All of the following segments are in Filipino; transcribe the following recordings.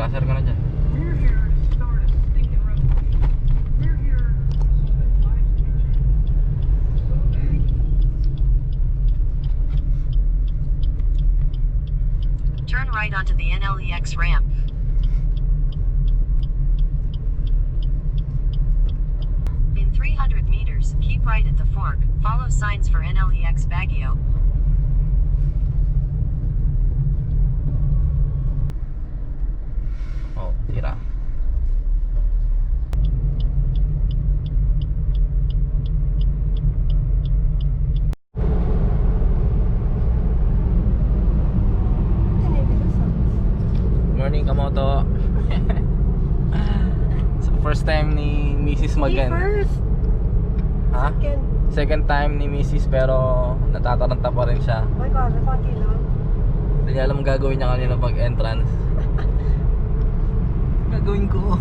Brasser ka na dyan. Turn right onto the NLEX ramp. In 300 meters, keep right at the fork. Follow signs for NLEX Baguio. Oh, tira. Morning, Kamoto. So, first time ni Mrs. First. Ha? Second. Second time ni Mrs. pero natataranta pa rin siya. Oh my God, may konti lang. Hindi niya alam ang gagawin niya kanina pag entrance. Gagawin ko.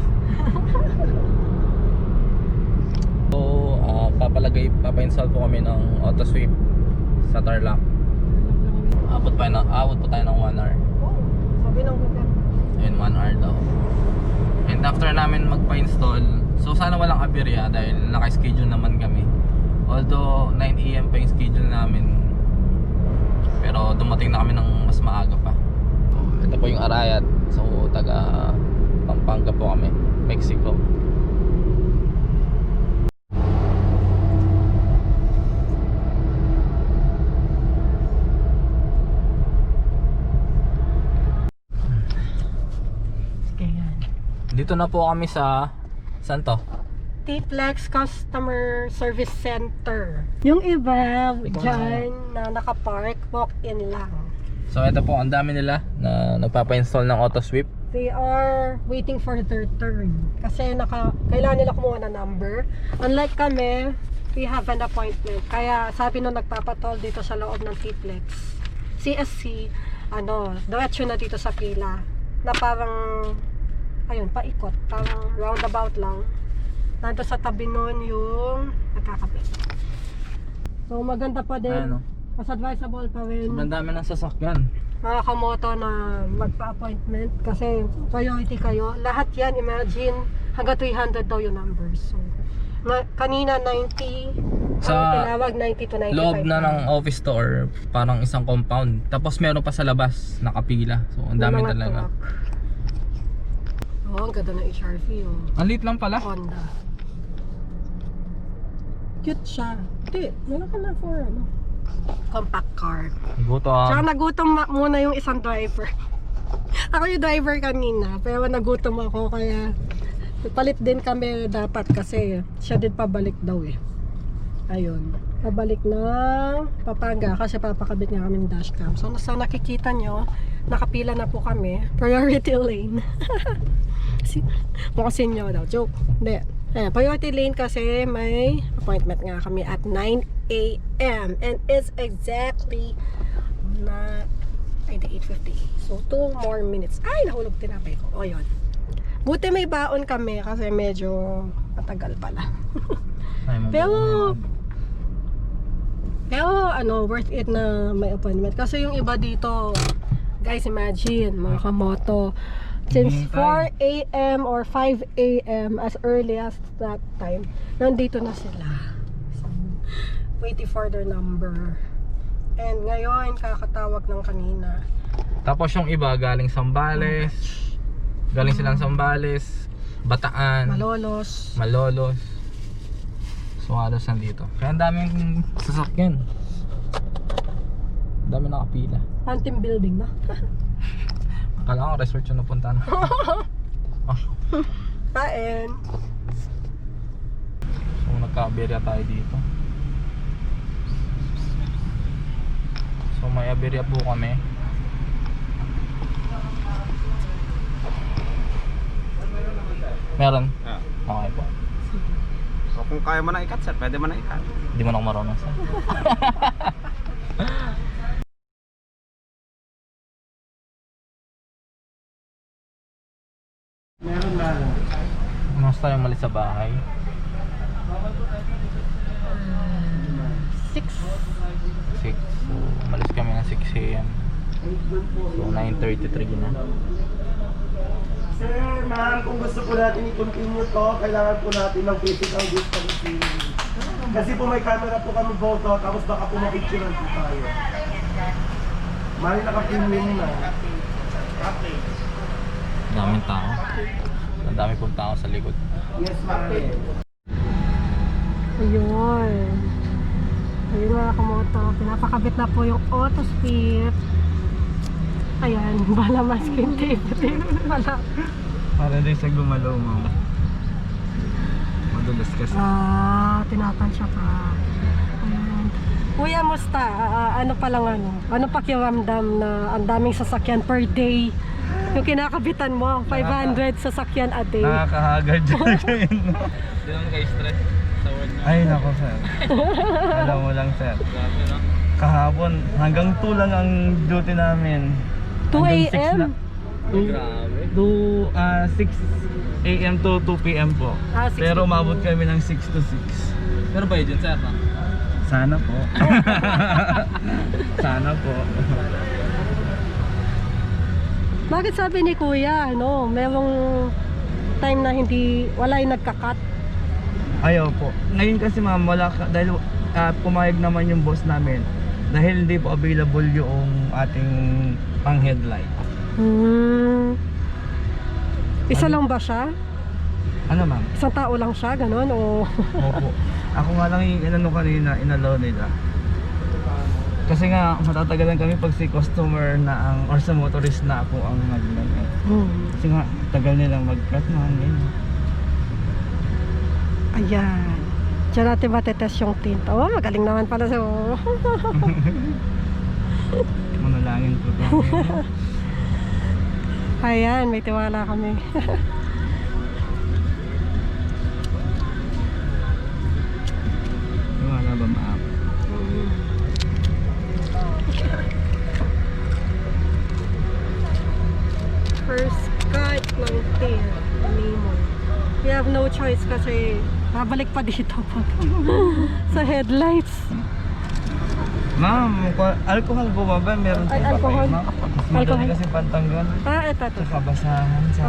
So, papa-install po kami ng Autosweep sa Tarlac. Abot pa tayo ng 1 hour. Oh, sabi ng Google. Ayun, 1 hour daw. And after namin magpa-install, so sana walang aberya dahil naka-schedule naman kami. Although 9 AM pa yung schedule namin, pero dumating na kami ng mas maaga pa. Ito po yung Arayat. So taga Pampanga po kami, Mexico. Dito na po kami sa saan to? TPLEX Customer Service Center. Yung iba dyan na nakapark, walk-in lang. So ito po, ang dami nila na nagpapa-install ng Autosweep. They are waiting for their turn. Kasi kailangan nila kumuha na number. Unlike kami, we have an appointment. Kaya sabi nung nagpapatol dito sa loob ng TPLEX, CSC, diretso na dito sa pila. Na parang, ayun, paikot. Parang roundabout lang. Nandito sa tabi nun yung nagkakapit. So maganda pa din. Mas advisable pa rin. Sobrang dami ng sasakyan. Mga kamoto na magpa-appointment kasi priority kayo. Lahat yan, imagine, hanggang 300 daw yung numbers. So, kanina 90, sa tinawag 90 to 95. Loob na ng office to or parang isang compound. Tapos meron pa sa labas, nakapila. So, ang dami talaga. Oh, ang ganda ng HRV. Oh. Ang liit lang pala. Honda. Cute siya. Hindi, wala ka na for compact car. Gutom. Tsaka nagutom muna yung isang driver. Ako yung driver kanina, pero nagutom ako kaya palit din kami dapat kasi siya din pabalik daw eh. Ayun. Pabalik ng Pampanga kasi papakabit nga kami ng dashcam. So sa nakikita nyo, nakapila na po kami. Priority lane. Mukha sinyo daw. Joke. Hindi. Priority lane kasi may appointment nga kami at 9 AM and it's exactly na 8:50. So 2 more minutes. Ay, nahulog tinapay ko. O yun. Buti may baon kami kasi medyo matagal pala. pero worth it na may appointment kasi yung iba dito, guys, imagine mga kamoto, since 4 AM or 5 AM as early as that time, nandito na sila. So, waiting for their number. And ngayon, kakatawag ng kanina. Tapos yung iba galing Sambales. Galing silang Sambales, Bataan, Malolos. So halos nandito. Kaya ang daming sasakyan. Ang dami nakapila. Team building na. Akala ko resort yung napuntahan. Kain. So nagka-aberya tayo dito. So may aberya po kami. Meron? Okay po. So kung kaya mo na ikat, sir, pwede mo na ikat. Hindi mo na ako marunong, sir. Meron na. Mas tayo malis sa bahay. 6. 6. So malis kami ng 6 AM. So 9:33 na. Sir, ma'am, kung gusto po natin i-continue to, kailangan po natin ng physical distancing. Kasi po may camera po kami Moto, tapos baka po mapicturean po tayo. Mali naka-premium na. Daming tao. Ang dami pong tao sa likod. Yes, ma'am. Ayun. Ayun mga kamoto. Pinapakabit na po yung Autosweep. Ayan, bala masking tape. Bala. Para din sa gumalaw, ma'am. Madulas kasi. Tinapansya pa. Ayan. Kuya, musta? Ano pa lang ano pakiramdam na ang daming sasakyan per day? Yung kinakabitan mo, 500 sasakyan a day. Nakakahagad dyan. Hindi naman kayo stress sa work na. Ay, nako, sir. Alam mo lang, sir. Grabe no? Kahapon, hanggang 2 lang ang duty namin. 2 Hanggang 6 a.m.? na. Grabe. 6 a.m. to 2 p.m. po. 6 Pero to 2. umabot kami ng 6 to 6. Pero ba yun sir no? Sana po. Sana po. Bakit sabi ni Kuya, merong time na wala yung nagka-cut? Ayaw po. Ngayon kasi ma'am, dahil pumayag naman yung boss namin dahil hindi po available yung ating pang headlight. Isa lang ba siya? Ano ma'am? Isang tao lang siya, ganon? O... Opo. Ako nga lang yung inano kanina, inalaw nila. Kasi nga matatagalan kami pag si customer na or sa motorist na po ang naglagay. Kasi nga tagal nilang mag-cut na ganyan. Ayan. Diyan natin matetest yung tint. Oh, magaling naman pala siya. Manalangin po to. Ayan, may tiwala kami. Wala ba ma'am? First cut ng tint. Lemon. We have no choice kasi babalik pa dito pag sa headlights. Ma'am, alcohol po ba? Meron po Ay, ba alcohol. kayo, ma'am? Mas madali Alcohol. kasi pantanggal. Ito. Sa kabasahan sa...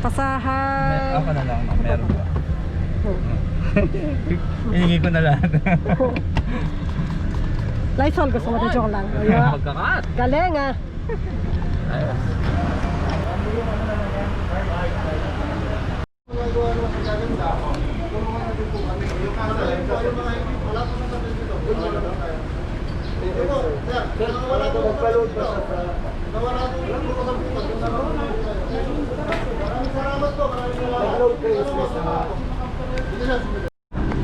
Pasahan. Ako na lang, ma'am. Meron ba? Hinigi ko na lahat. Lysol, gusto mo na joke lang. Ayan. Magkakat. Galing ah. Ayun.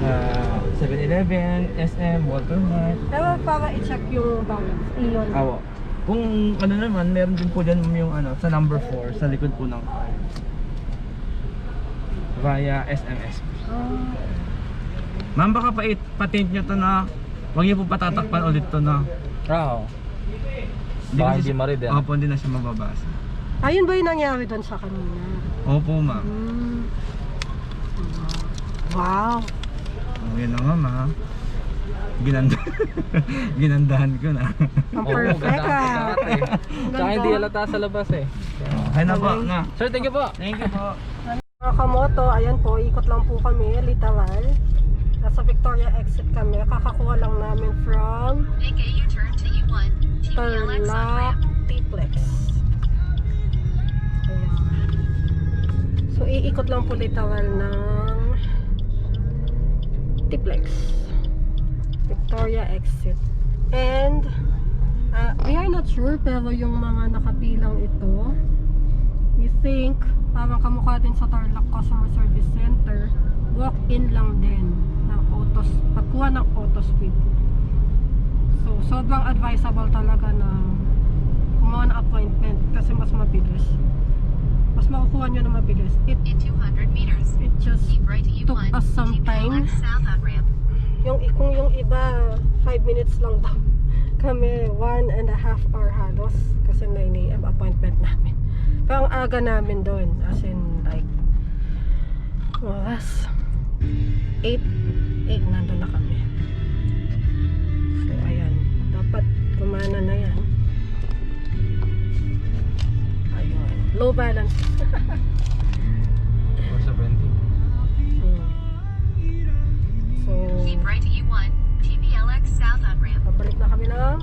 Ah, 7-Eleven, SM, Walmart. Pero para i-check yung balance. Iyon. Awo. Kung ano naman, meron din po dyan yung sa number 4 sa likod po ng car. Via SMS. Ma'am, baka patent nyo to na huwag niyo po patatakpan ulit to na. Oo. Baka hindi marid yan. Opo, hindi na siya mababasa. Ayun ba yung nangyari doon sa kanina? Opo, ma'am. Wow. Oh, yun na ma'am ha. Ginandahan ko na. Ang Oo, perfect ganda ang ah. pagkakat eh. Tsaka hindi halata sa labas eh. Ay na po, na. Sir, thank you po. Thank you po. Mga kamoto, ayan po, ikot lang po kami, literal. Nasa Victoria exit kami, kakakuha lang namin from Make a U-turn to U1, TPLEX on Tarlac, ramp. TPLEX. Ayan. So, iikot lang po literal ng TPLEX. Victoria exit. And, we are not sure, pero yung mga nakapilang ito, we think, parang kamukha din sa Tarlac Customer Service Center, walk-in lang din ng pagkuha ng Autosweep. So, sobrang advisable talaga na kumuha ng appointment kasi mas mabilis. Mas makukuha nyo na mabilis. In 200 meters, It just keep right to took U1, us some time. TPLEX southbound ramp. Kung yung iba 5 minutes lang daw, kami 1.5 hour halos kasi 9 AM appointment namin. Pero ang aga namin doon, as in like oras 8 nandun na kami. So ayan, dapat gumana na yan. Ayun. Low balance. 470. So, Keep right to E1, TPLEX south on ramp. pabalik na kami ng